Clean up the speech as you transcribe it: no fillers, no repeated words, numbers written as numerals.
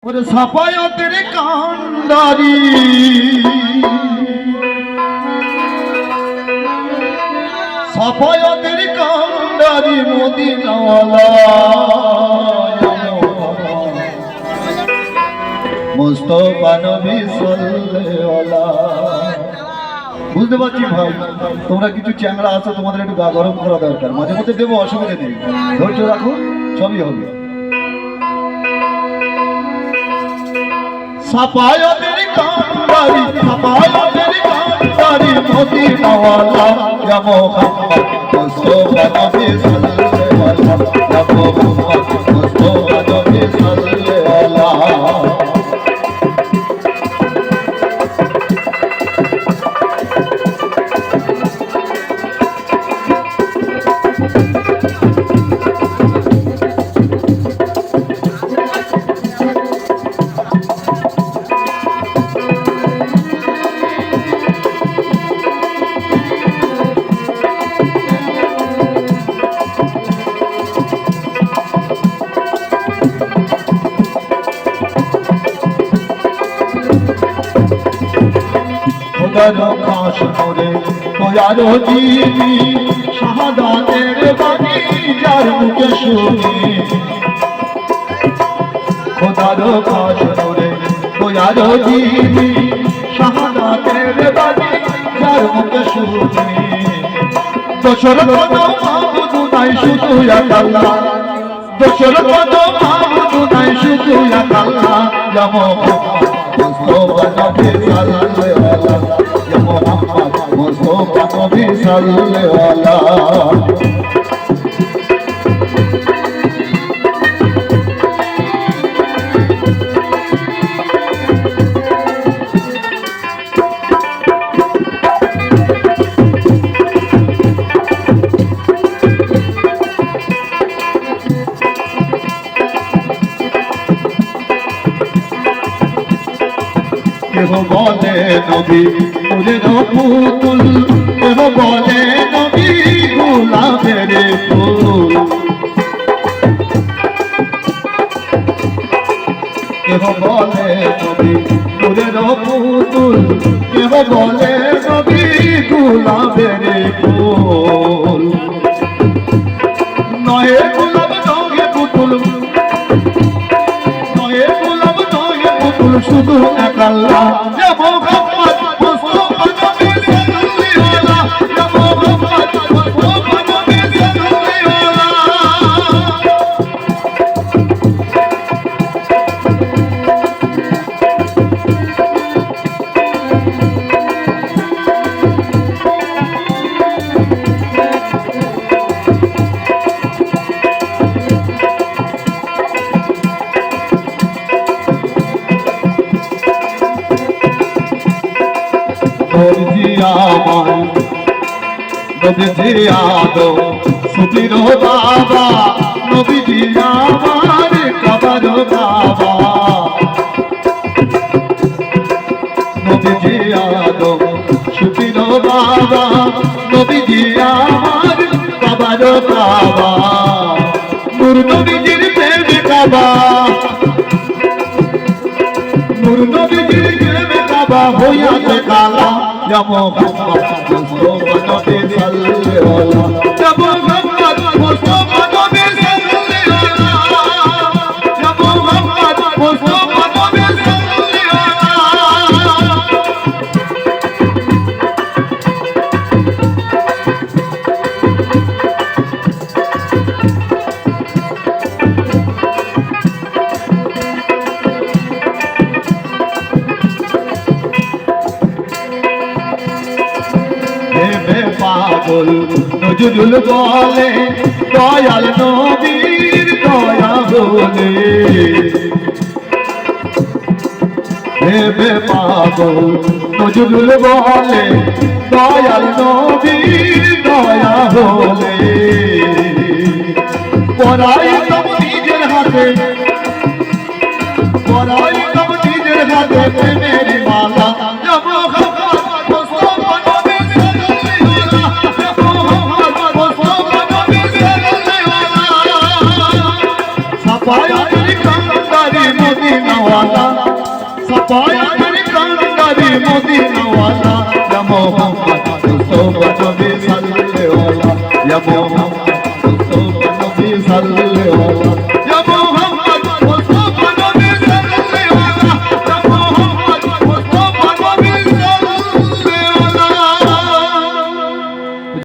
ওরে সাফায়াতের কান্ডারি সাফায়াতের কান্ডারি মদিনাওয়ালা মুস্তাফা নবী সাল্লাল্লাহু বুঝতে পারছি ভাই, তোমরা কিছু চ্যাংড়া আছো, তোমাদের একটু গা গরম করা দরকার। মাঝে মধ্যে দেবো, অসুবিধা নেই, ধৈর্য রাখো, সবই হবে। সাফায়াতের কান্ডারি সাফায়াতের কান্ডারি মদিনাওয়ালা ইয়া মুহাম্মদ মুস্তাফা নবী সাল্লাল্লাহু আলাইহি ওয়া সাল্লাম ইয়া মুহাম্মদ মুস্তাফা নবী সাল্লাল্লাহু খাস করে তোয়ারো দিবি শাহাদাতের বাণী যার মুখে শুনি খোদারো খাস করে তোয়ারো দিবি শাহাদাতের বাণী যার মুখে শুনি দোসর কোনো মাবুদ নাই শুধু এক আল্লাহ দোসর কোনো মাবুদ নাই শুধু এক আল্লাহ ইয়া মুহাম্মদ মুস্তাফা নবী সাল্লাল্লাহু আলাইহি ওয়া সাল্লাম ইয়া মুহাম্মদ মুস্তাফা নবী সাল্লাল্লাহু আলাইহি কেহ বলে নবী ফুলের পুতুল কেহ বলে নবী গোলাপের ফুল কেহ বলে নবী ফুলের পুতুল কেহ বলে নবী গোলাপের ফুল নয় গোলাপ নয় পুতুল নয় গোলাপ নয় পুতুল শুধু এক আল্লাহ ইয়া মুহাম্মদ মুস্তাফা নবী সাল্লাল্লাহু আলাইহি ইয়া মুহাম্মদ মুস্তাফা নবী নবীজি আদো সুতির বাবা নবীজি আমার কবর বাবা নবীজি আদো সুতির বাবা নবীজি আমার কবর বাবা নূর নবীজির প্রেমে কাবা নূর নবীজির প্রেমে কাবা হইয়াছে কালা ইয়া মুহাম্মদ মুস্তাফা নবী সাল্লাল্লাহু আলাইহি ওয়া সাল্লাম ইয়া মুহাম্মদ মুস্তাফা নবী সাল্লাল্লাহু আলাইহি ওয়া সাল্লাম ইয়া মুহাম্মদ মুস্তাফা নবী পাগল নজরুল বলে দয়াল নবীর দয়া বলে হেবে পাগল নজরুল বলে দয়াল নবীর দয়া বলে পরাই তব নিজের হাতে পরাই তব নিজের হাতে প্রেমের মালা সাফায়াতের কান্ডারি মদিনা वाला सफाया करे कांगारी मदीना वाला या मोहम्मद मुस्तफा नबी सल्लल्लाहु अलैहि या मोहम्मद मुस्तफा नबी सल्लल्लाहु